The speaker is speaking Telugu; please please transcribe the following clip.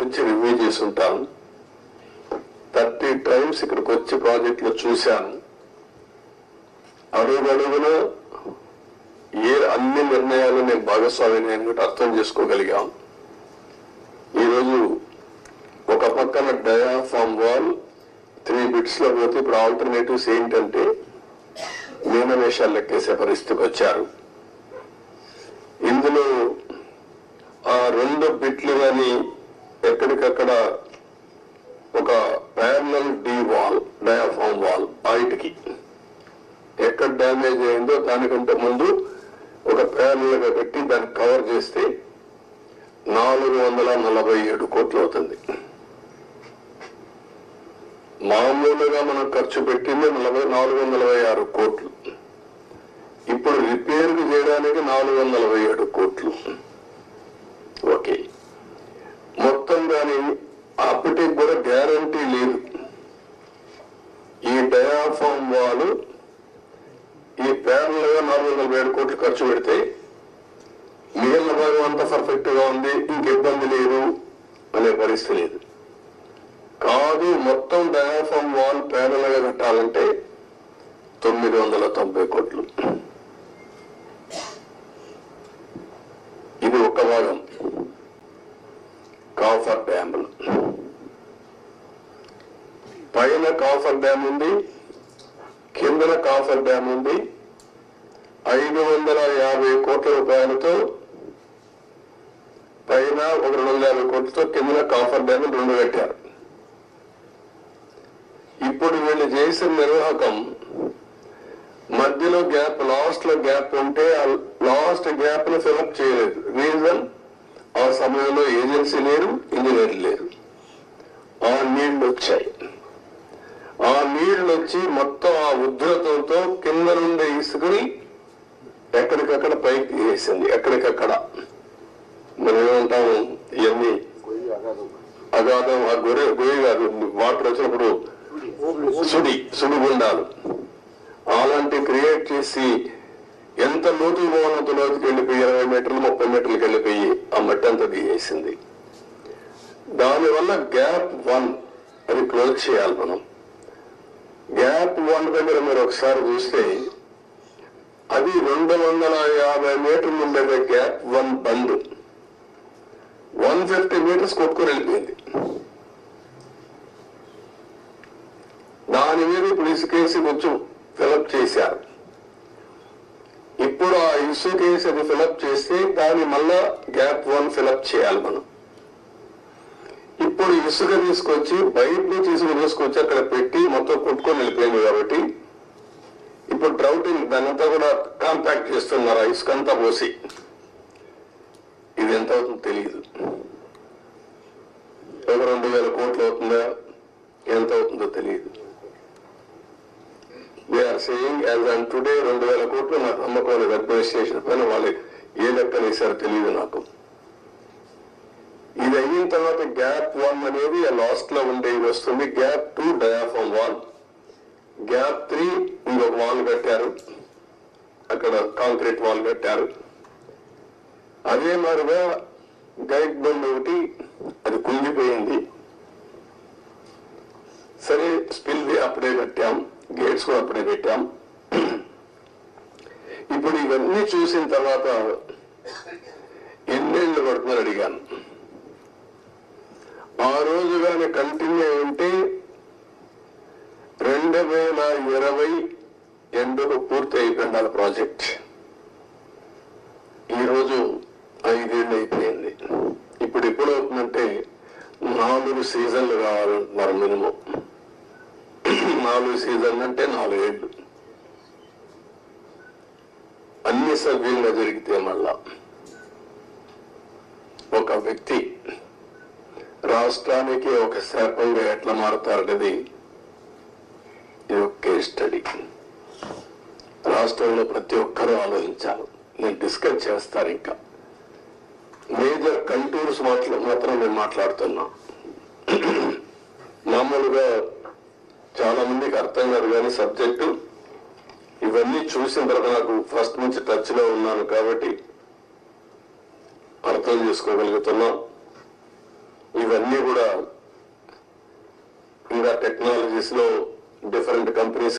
గురించి రివ్యూ చేసి ఉంటాను. 30 times ఇక్కడికి వచ్చి ప్రాజెక్టులో చూశాను. అడుగున అన్ని నిర్ణయాలు నేను భాగస్వామిని కూడా అర్థం చేసుకోగలిగాం. ఈరోజు ఒక పక్కన డయాఫామ్ వాల్ 3 bits లో పోతే ఇప్పుడు ఆల్టర్నేటివ్స్ ఏంటంటే మీనవేషాలు లెక్కేసే పరిస్థితికి వచ్చారు. ఇందులో ఆ 2 బిట్లు కానీ ఎక్కడికక్కడ ఒక parallel D wall diaphragm wall బయటికి ఎక్కడ డ్యామేజ్ అయిందో దానికంటే ముందు ఒక ప్యారలల్ గా పెట్టి దాన్ని కవర్ చేస్తే 447 కోట్లు అవుతుంది. మామూలుగా మనం ఖర్చు పెట్టింది 446 కోట్లు. ఇప్పుడు రిపేర్ చేయడానికి 447 కోట్లు. ఓకే, మొత్తం కానీ అప్పటికి కూడా గ్యారంటీ లేదు. ఈ డయాఫామ్ వాల్ ఈ ప్యారల్ గా 447 కోట్లు ఖర్చు పెడితే మిగిలిన భాగం అంతా పర్ఫెక్ట్ గా ఉంది, ఇంక ఇబ్బంది లేదు అనే పరిస్థితి లేదు. కాదు, మొత్తం డయాఫామ్ వాల్ ప్యారల్ గా కట్టాలంటే 990 కోట్లు. ఇది ఒక భాగం. కాఫర్ డ్యాములు పైన కాఫర్ డ్యామ్ ఉంది, కిందన కాఫర్ డ్యామ్ ఉంది. 550 కోట్ల రూపాయలతో పైన 250 కోట్లతో కిందన కాఫర్ డ్యామ్ 2 కట్టారు. ఇప్పుడు వీళ్ళు చేసిన నిర్వాహకం మధ్యలో గ్యాప్, లాస్ట్ లో గ్యాప్ ఉంటే ఆ లాస్ట్ గ్యాప్ ను ఫిలప్ చేయలేదు. రీజన్, ఆ సమయంలో ఏజెన్సీ లేరు, ఇంజనీర్ లేరు. ఆ నీళ్లు వచ్చాయి. ఆ నీళ్లు వచ్చి మొత్తం ఆ ఉధృతంతో కింద నుండి ఇసుకుని ఎక్కడికక్కడ పైకి వేసింది. ఎక్కడికక్కడ మనం ఏమంటాము, ఇవన్నీ అగాధం, ఆ గొయ్యి కాదు, వాటర్ వచ్చినప్పుడు సుడిగుండాలు అలాంటి క్రియేట్ చేసి ఎంత లోతు పోనంత లోతుకి వెళ్ళిపోయి 20 మీటర్లు 30 మీటర్లకు వెళ్ళిపోయి ఆ మట్టి అంతా దిగేసింది. దానివల్ల గ్యాప్ 1 అది క్లోజ్ చేయాలి మనం. గ్యాప్ 1 దగ్గర మీరు ఒకసారి చూస్తే అది 250 మీటర్లు ఉండేది. గ్యాప్ 1 బంద్ 150 మీటర్స్ కొట్టుకొని వెళ్ళిపోయింది. దాని మీద ఇప్పుడు ఇసుకేసి కొంచెం ఫిలప్ చేశారు. ఇప్పుడు ఆ ఇసుకేసి అది ఫిలప్ చేస్తే దాన్ని మళ్ళా గ్యాప్ 1 ఫిలప్ చేయాలి మనం. ఇప్పుడు ఇసుక తీసుకొచ్చి బయట నుంచి ఇసుక తీసుకొచ్చి అక్కడ పెట్టి మొత్తం కొట్టుకొని వెళ్ళిపోయింది. కాబట్టి ఇప్పుడు డ్రౌటింగ్ దానంతా కూడా కాంపాక్ట్ చేస్తున్నారు. ఆ ఇసుక అంతా పోసి ఇది ఎంత అవుతుందో తెలియదు. ఒక 2000 కోట్లు అవుతుందా, ఎంత అవుతుందో తెలియదు. We are saying as on today 2000 కోట్లు నాకు నమ్మకం లేదు. అడ్మినిస్ట్రేషన్ పైన వాళ్ళు ఏ లెక్కలు వేశారో తెలియదు నాకు. ఇది అయిన తర్వాత గ్యాప్ 1 అనేది లాస్ట్ లో ఉండేది వస్తుంది. గ్యాప్ 2 డయాఫామ్ వాల్, గ్యాప్ 3 ఇంకొక వాల్ కట్టారు, అక్కడ కాంక్రీట్ వాల్ కట్టారు. అదే మాదిరిగా గైడ్ బండ్ ఒకటి అది కుంగిపోయింది. సరే, స్పిల్ వే అప్పుడే కట్టాం, గేట్స్ కూడా అప్పుడే పెట్టాం. ఇప్పుడు ఇవన్నీ చూసిన తర్వాత ఎన్నేళ్లు పడుతుందని అడిగాను. ఆ రోజు కానీ కంటిన్యూ ఉంటే 2020 ఎండుకు పూర్తి అయిపోయింది ఆ ప్రాజెక్ట్. ఈరోజు 5 ఏళ్ళు అయిపోయింది. ఇప్పుడు ఎప్పుడు అవుతుందంటే 4 సీజన్లు కావాలంటున్నారు మినిమం. 4 సీజన్లు అంటే 4 ఏళ్ళు. అన్ని సవ్యంగా జరిగితే మళ్ళా ఒక వ్యక్తి రాష్ట్రానికి ఒక శాపంగా ఎట్లా మారుతారనేది ఇది ఒక కేస్ స్టడీ. రాష్ట్రంలో ప్రతి ఒక్కరూ ఆలోచించాలి. నేను డిస్కస్ చేస్తాను. ఇంకా మేజర్ కంటూర్స్ మాత్రం నేను మాట్లాడుతున్నా. మామూలుగా చాలా మందికి అర్థం కాదు కానీ సబ్జెక్టు ఇవన్నీ చూసిన తర్వాత నాకు ఫస్ట్ నుంచి టచ్ లో ఉన్నాను కాబట్టి అర్థం చేసుకోగలుగుతున్నా. ఇవన్నీ కూడా ఇంకా టెక్నాలజీస్ లో డిఫరెంట్ కంపెనీస్